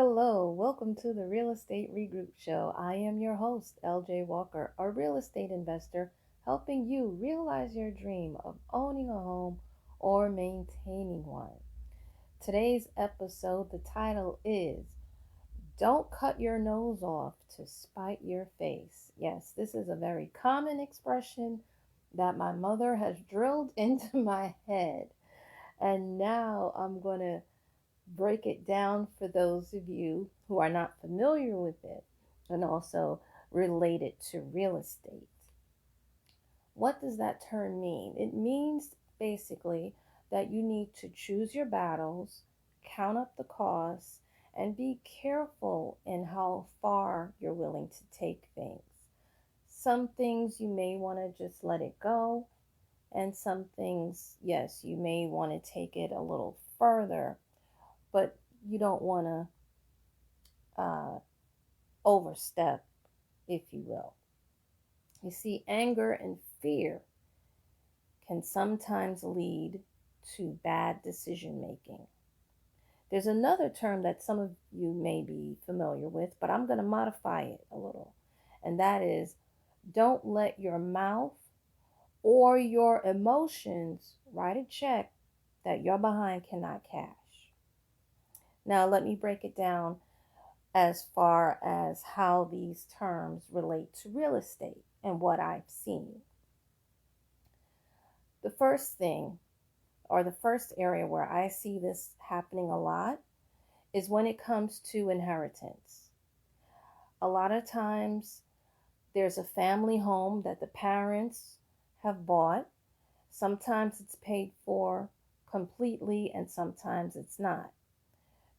Hello, welcome to the Real Estate Regroup Show. I am your host, LJ Walker, a real estate investor helping you realize your dream of owning a home or maintaining one. Today's episode, the title is Don't Cut Your Nose Off to Spite Your Face. Yes, this is a very common expression that my mother has drilled into my head. And now I'm going to break it down for those of you who are not familiar with it and also relate it to real estate. What does that term mean? It means basically that you need to choose your battles, count up the costs, and be careful in how far you're willing to take things. Some things you may want to just let it go, and some things, yes, you may want to take it a little further, but you don't want to overstep, if you will. You see, anger and fear can sometimes lead to bad decision making. There's another term that some of you may be familiar with, but I'm going to modify it a little, and that is don't let your mouth or your emotions write a check that your behind cannot cash. Now, let me break it down as far as how these terms relate to real estate and what I've seen. The first thing, or the first area where I see this happening a lot, is when it comes to inheritance. A lot of times there's a family home that the parents have bought. Sometimes it's paid for completely, and sometimes it's not.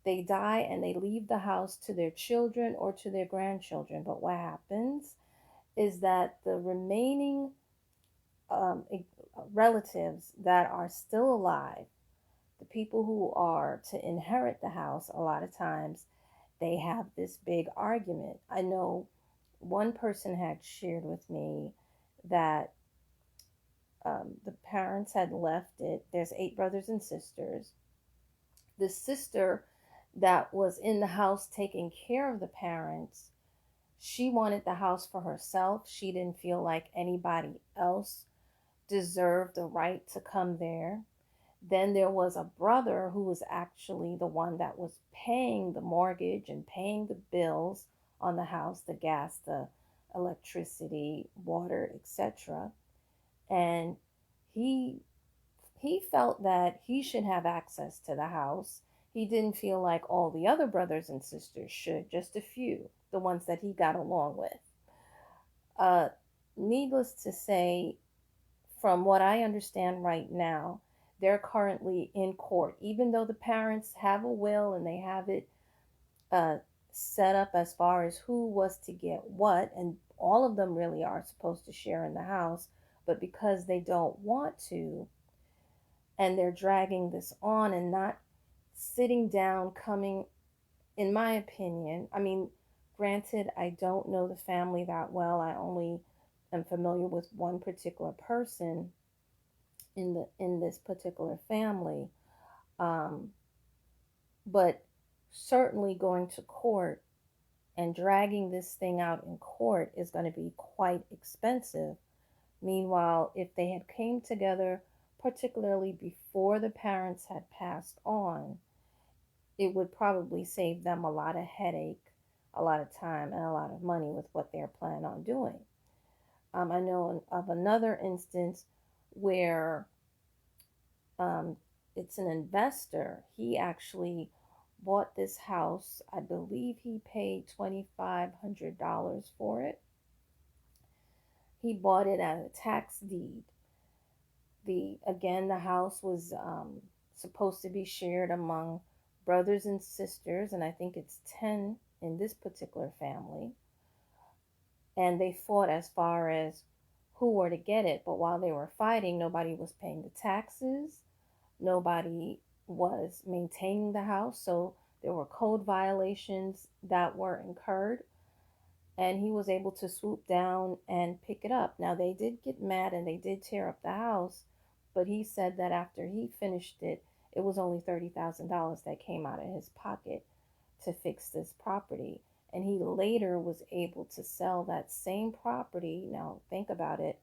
They die and they leave the house to their children or to their grandchildren. But what happens is that the remaining um, relatives that are still alive, the people who are to inherit the house, a lot of times they have this big argument. I know one person had shared with me that the parents had left it. There's 8 brothers and sisters. The sister that was in the house taking care of the parents, she wanted the house for herself. She didn't feel like anybody else deserved the right to come there. Then there was a brother who was actually the one that was paying the mortgage and paying the bills on the house, the gas, the electricity, water, etc. And he he felt that he should have access to the house. He didn't feel like all the other brothers and sisters should, just a few, the ones that he got along with. Uh, Needless to say, from what I understand right now, they're currently in court. Even though the parents have a will and they have it uh, set up as far as who was to get what, and all of them really are supposed to share in the house, but because they don't want to, and they're dragging this on and not sitting down, coming, in my opinion, I mean, granted, I don't know the family that well. I only am familiar with one particular person in this particular family. Um, but certainly going to court and dragging this thing out in court is going to be quite expensive. Meanwhile, if they had came together, particularly before the parents had passed on, it would probably save them a lot of headache, a lot of time, and a lot of money with what they're planning on doing. I know of another instance where um, it's an investor. He actually bought this house. I believe he paid $2,500 for it. He bought it as a tax deed. The house was supposed to be shared among brothers and sisters, and I think it's 10 in this particular family. And they fought as far as who were to get it. But while they were fighting, nobody was paying the taxes. Nobody was maintaining the house. So there were code violations that were incurred. And he was able to swoop down and pick it up. Now, they did get mad and they did tear up the house. But he said that after he finished it, it was only $30,000 that came out of his pocket to fix this property. And he later was able to sell that same property. Now, think about it,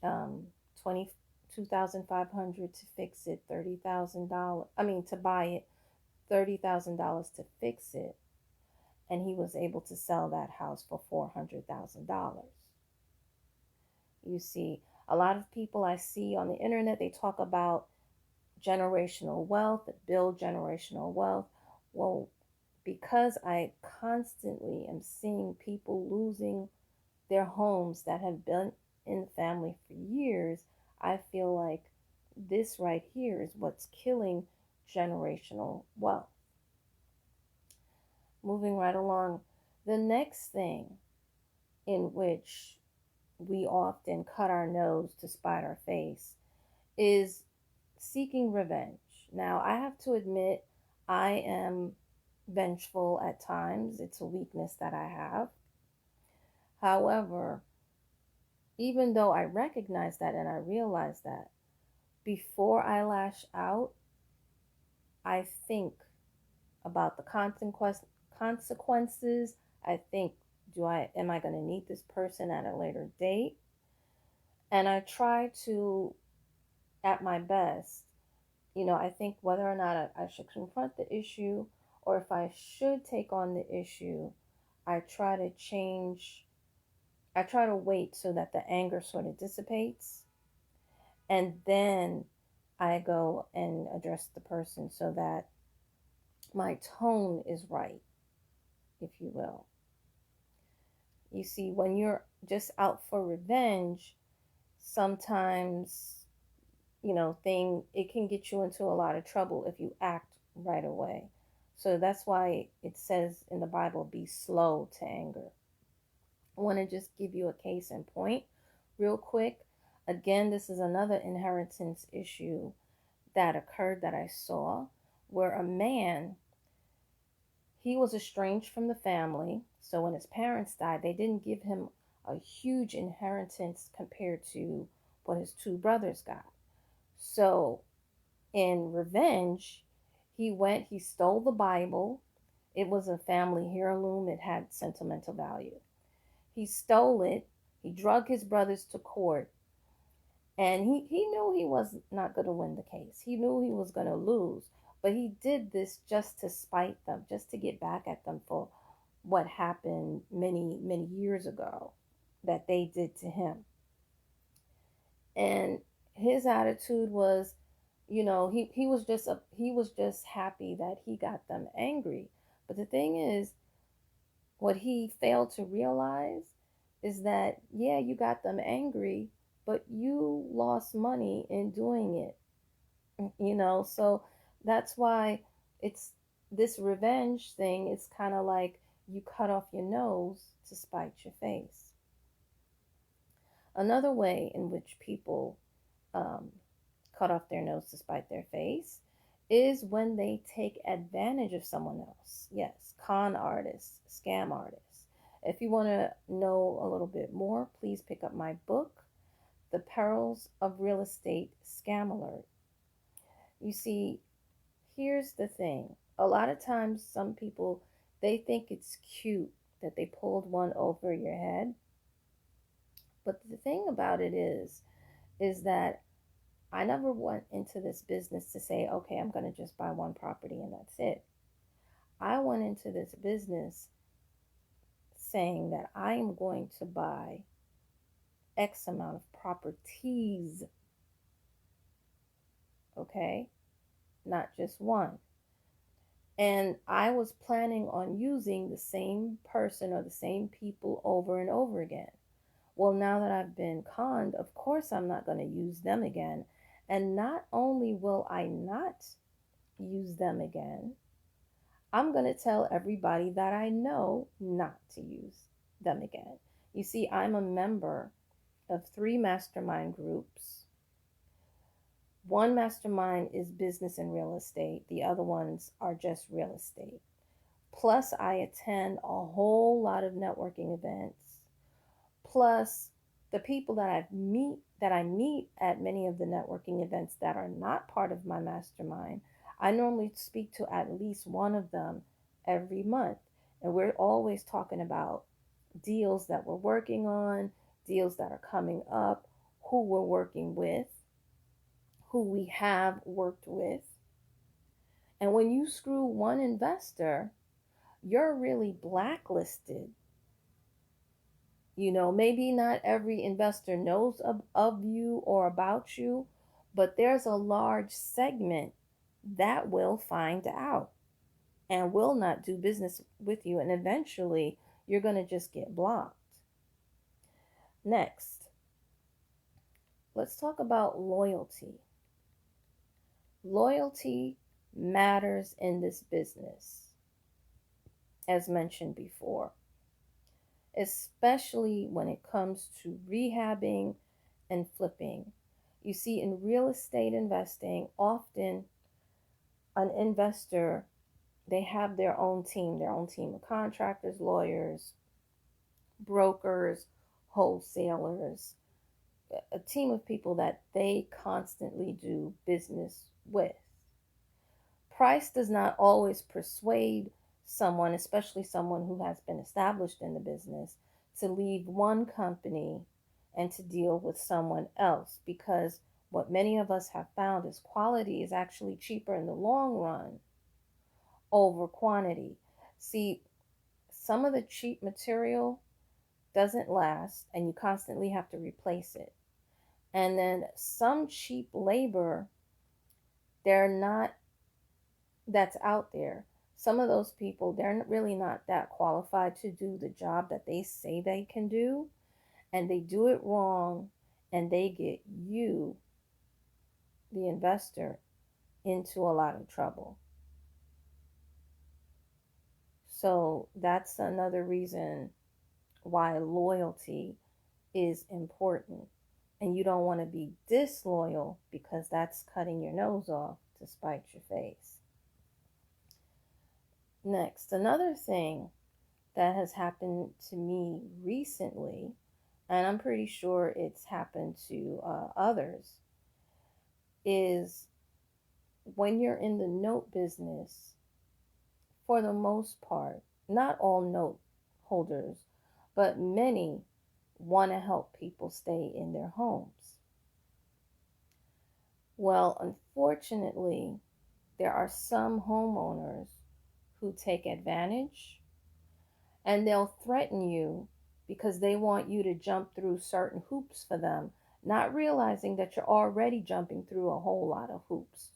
um, 22,500 to fix it, $30,000. I mean, to buy it, $30,000 to fix it. And he was able to sell that house for $400,000. You see, a lot of people I see on the internet, they talk about generational wealth, build generational wealth. Well, because I constantly am seeing people losing their homes that have been in the family for years, I feel like this right here is what's killing generational wealth. Moving right along, the next thing in which we often cut our nose to spite our face is seeking revenge. Now, I have to admit, I am vengeful at times. It's a weakness that I have. However, even though I recognize that and I realize that, before I lash out, I think about the consequences. I think, am I going to need this person at a later date? And I try to, at my best, I think whether or not I should confront the issue or if I should take on the issue, I try to change, I try to wait so that the anger sort of dissipates. And then I go and address the person so that my tone is right, if you will. You see, when you're just out for revenge, sometimes, it can get you into a lot of trouble if you act right away. So that's why it says in the Bible, be slow to anger. I want to just give you a case in point real quick. Again, this is another inheritance issue that occurred that I saw where a man, he was estranged from the family. So when his parents died, they didn't give him a huge inheritance compared to what his two brothers got. So in revenge, he stole the Bible. It was a family heirloom, it had sentimental value. He stole it, he drug his brothers to court, and he knew he was not going to win the case. He knew he was going to lose, but he did this just to spite them, just to get back at them for what happened many, many years ago that they did to him. And his attitude was, he was just happy that he got them angry. But the thing is, what he failed to realize is that, yeah, you got them angry, but you lost money in doing it. So that's why it's this revenge thing. It's kind of like you cut off your nose to spite your face. Another way in which people um, cut off their nose to spite their face is when they take advantage of someone else. Yes, con artists, scam artists. If you want to know a little bit more, please pick up my book, The Perils of Real Estate Scam Alert. You see, here's the thing. A lot of times some people, they think it's cute that they pulled one over your head. But the thing about it is that I never went into this business to say, okay, I'm going to just buy one property and that's it. I went into this business saying that I am going to buy X amount of properties, okay? Not just one. And I was planning on using the same person or the same people over and over again. Well, now that I've been conned, of course I'm not going to use them again. And not only will I not use them again, I'm going to tell everybody that I know not to use them again. You see, I'm a member of 3 mastermind groups. One mastermind is business and real estate, the other ones are just real estate. Plus, I attend a whole lot of networking events. Plus, the people that I meet at many of the networking events that are not part of my mastermind, I normally speak to at least one of them every month. And we're always talking about deals that we're working on, deals that are coming up, who we're working with, who we have worked with. And when you screw one investor, you're really blacklisted. Maybe not every investor knows of you or about you, but there's a large segment that will find out and will not do business with you. And eventually, you're going to just get blocked. Next, let's talk about loyalty. Loyalty matters in this business, as mentioned before, especially when it comes to rehabbing and flipping. You see, in real estate investing, often an investor, they have their own team of contractors, lawyers, brokers, wholesalers, a team of people that they constantly do business with. Price does not always persuade someone, especially someone who has been established in the business, to leave one company and to deal with someone else, because what many of us have found is quality is actually cheaper in the long run over quantity. See, some of the cheap material doesn't last and you constantly have to replace it. And then some cheap labor, they're not, that's out there. Some of those people, they're really not that qualified to do the job that they say they can do, and they do it wrong, and they get you, the investor, into a lot of trouble. So that's another reason why loyalty is important. And you don't want to be disloyal, because that's cutting your nose off to spite your face. Next, another thing that has happened to me recently, and I'm pretty sure it's happened to others, is when you're in the note business, for the most part, not all note holders, but many want to help people stay in their homes. Well, unfortunately, there are some homeowners who take advantage, and they'll threaten you because they want you to jump through certain hoops for them, not realizing that you're already jumping through a whole lot of hoops.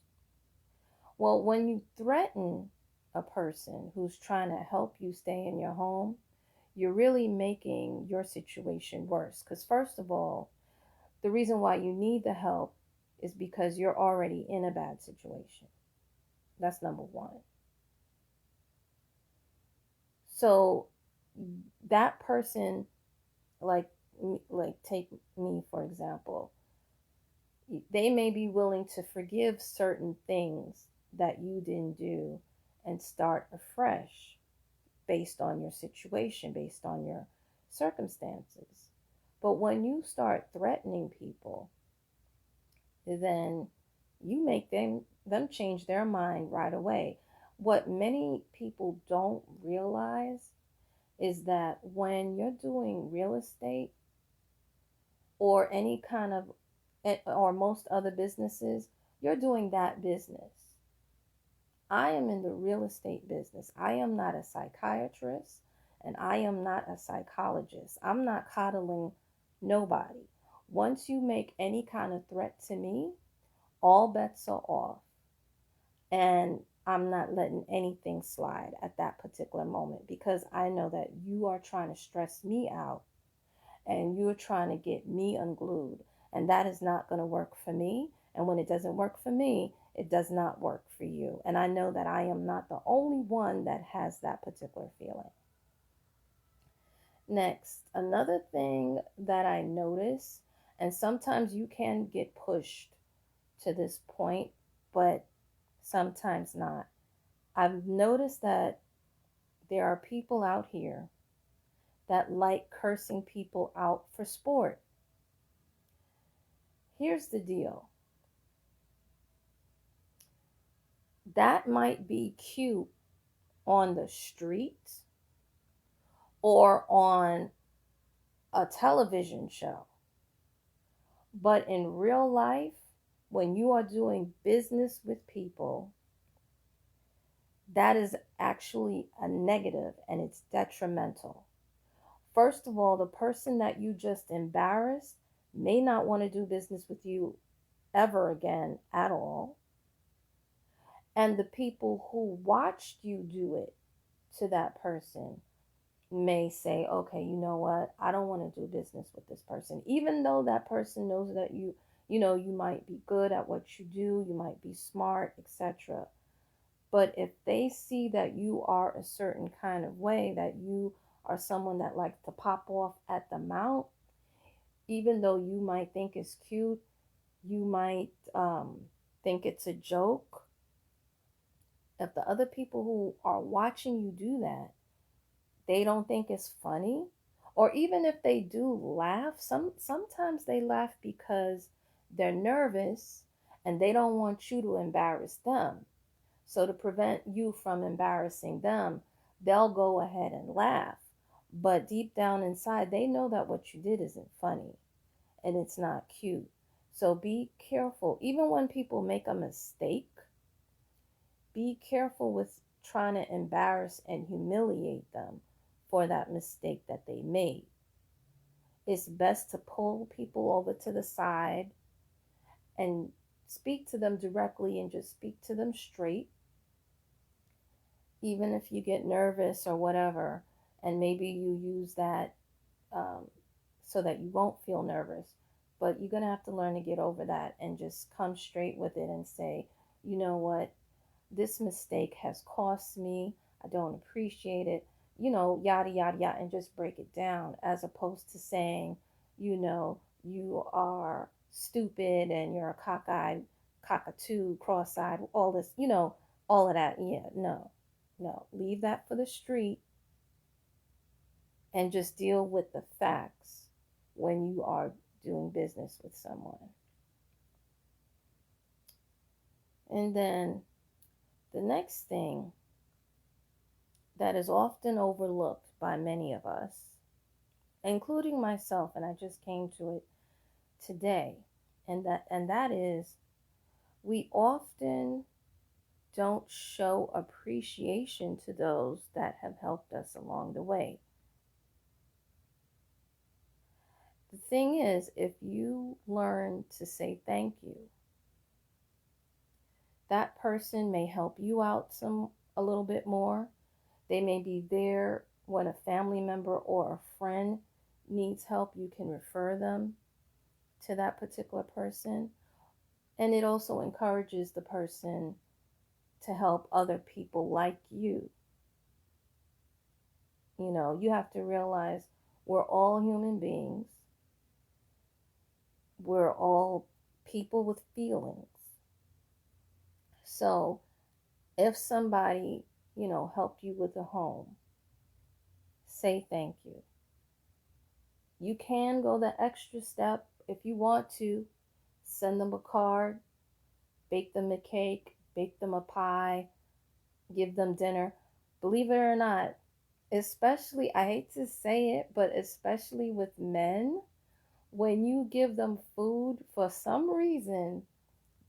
Well, when you threaten a person who's trying to help you stay in your home, you're really making your situation worse. Because, first of all, the reason why you need the help is because you're already in a bad situation. That's number one. So that person, like take me for example, they may be willing to forgive certain things that you didn't do and start afresh based on your situation, based on your circumstances. But when you start threatening people, then you make them change their mind right away. What many people don't realize is that when you're doing real estate or any kind of, or most other businesses, you're doing that business. I am in the real estate business. I am not a psychiatrist and I am not a psychologist. I'm not coddling nobody. Once you make any kind of threat to me, all bets are off. And I'm not letting anything slide at that particular moment, because I know that you are trying to stress me out and you're trying to get me unglued. And that is not going to work for me. And when it doesn't work for me, it does not work for you. And I know that I am not the only one that has that particular feeling. Next, another thing that I notice, and sometimes you can get pushed to this point, but sometimes not. I've noticed that there are people out here that like cursing people out for sport. Here's the deal. That might be cute on the street or on a television show. But in real life, when you are doing business with people, that is actually a negative and it's detrimental. First of all, the person that you just embarrassed may not want to do business with you ever again at all. And the people who watched you do it to that person may say, okay, you know what? I don't want to do business with this person. Even though that person knows that you might be good at what you do, you might be smart, etc. But if they see that you are a certain kind of way, that you are someone that likes to pop off at the mouth, even though you might think it's cute, you might think it's a joke. If the other people who are watching you do that, they don't think it's funny, or even if they do laugh, sometimes they laugh because they're nervous and they don't want you to embarrass them. So to prevent you from embarrassing them, they'll go ahead and laugh. But deep down inside, they know that what you did isn't funny and it's not cute. So be careful. Even when people make a mistake, be careful with trying to embarrass and humiliate them for that mistake that they made. It's best to pull people over to the side and speak to them directly and just speak to them straight, even if you get nervous or whatever, and maybe you use that um, so that you won't feel nervous. But you're going to have to learn to get over that and just come straight with it and say, you know what, this mistake has cost me. I don't appreciate it, yada, yada, yada, and just break it down, as opposed to saying, you are stupid and you're a cockeyed, cockatoo, cross eyed, all this, all of that. Yeah, no, no, leave that for the street and just deal with the facts when you are doing business with someone. And then the next thing that is often overlooked by many of us, including myself, and I just came to it today, and that is, we often don't show appreciation to those that have helped us along the way. The thing is, if you learn to say thank you, that person may help you out a little bit more. They may be there when a family member or a friend needs help. You can refer them to that particular person. And it also encourages the person to help other people like you. You have to realize we're all human beings. We're all people with feelings. So if somebody, helped you with a home, say thank you. You can go the extra step if you want to. Send them a card, bake them a cake, bake them a pie, give them dinner. Believe it or not, especially, I hate to say it, but especially with men, when you give them food, for some reason,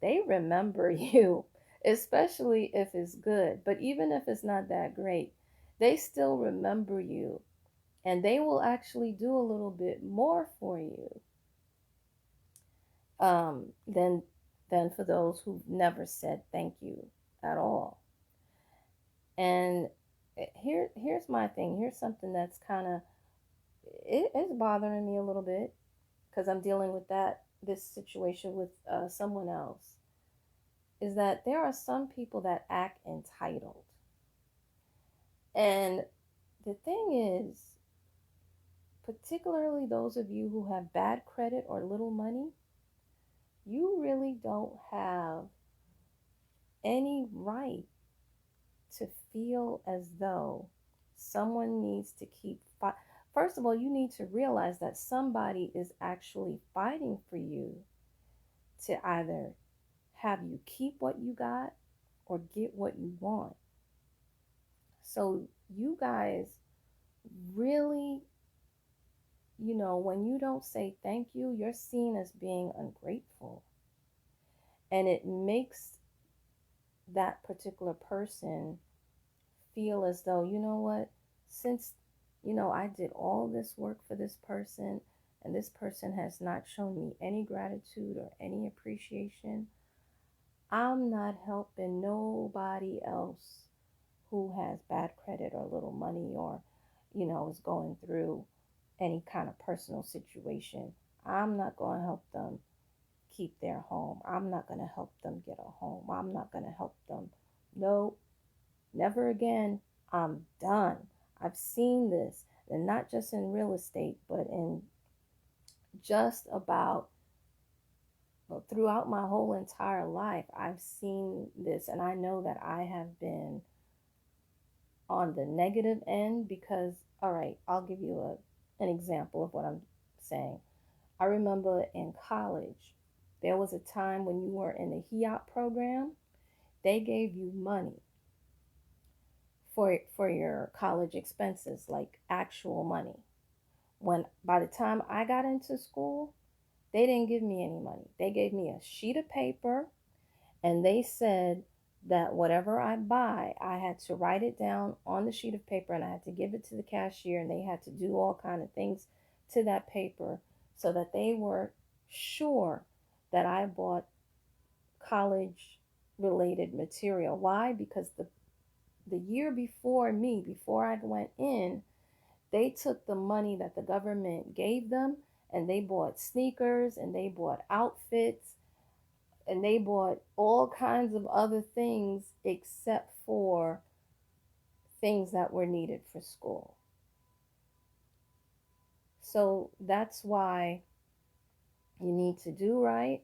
they remember you, especially if it's good. But even if it's not that great, they still remember you, and they will actually do a little bit more for you um, than than for those who've never said thank you at all. And here's my thing. Here's something that's kind of it's bothering me a little bit because I'm dealing with this situation with someone else. Is that there are some people that act entitled, and the thing is, particularly those of you who have bad credit or little money, you really don't have any right to feel as though someone needs to keep First of all, you need to realize that somebody is actually fighting for you to either have you keep what you got or get what you want. So you guys really, when you don't say thank you, you're seen as being ungrateful. And it makes that particular person feel as though, you know what, since, I did all this work for this person and this person has not shown me any gratitude or any appreciation, I'm not helping nobody else who has bad credit or little money or, is going through any kind of personal situation. I'm not going to help them keep their home. I'm not going to help them get a home. I'm not going to help them. No, never again. I'm done. I've seen this, and not just in real estate, but in just about, well, throughout my whole entire life. I've seen this, and I know that I have been on the negative end because, all right, I'll give you an example of what I'm saying. I remember in college, there was a time when you were in the HEOP program, they gave you money for your college expenses, like actual money. When by the time I got into school, they didn't give me any money. They gave me a sheet of paper and they said that whatever I buy, I had to write it down on the sheet of paper and I had to give it to the cashier and they had to do all kind of things to that paper so that they were sure that I bought college related material. Why? Because the year before me, before I went in, they took the money that the government gave them and they bought sneakers and they bought outfits and they bought all kinds of other things except for things that were needed for school. So that's why you need to do right.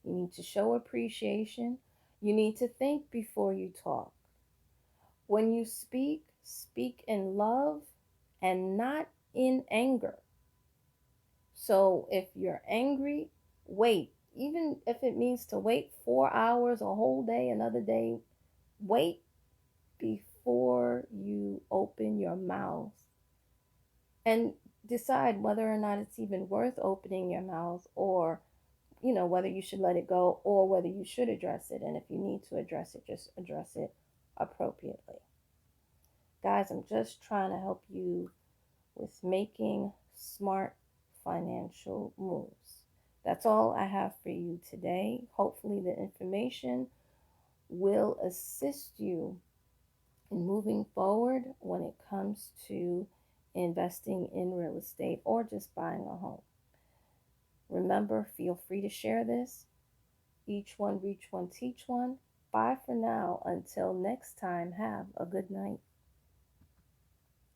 You need to show appreciation. You need to think before you talk. When you speak, speak in love and not in anger. So if you're angry, wait. Even if it means to wait 4 hours, a whole day, another day, wait before you open your mouth and decide whether or not it's even worth opening your mouth or, whether you should let it go or whether you should address it. And if you need to address it, just address it appropriately. Guys, I'm just trying to help you with making smart financial moves. That's all I have for you today. Hopefully, the information will assist you in moving forward when it comes to investing in real estate or just buying a home. Remember, feel free to share this. Each one, reach one, teach one. Bye for now. Until next time, have a good night.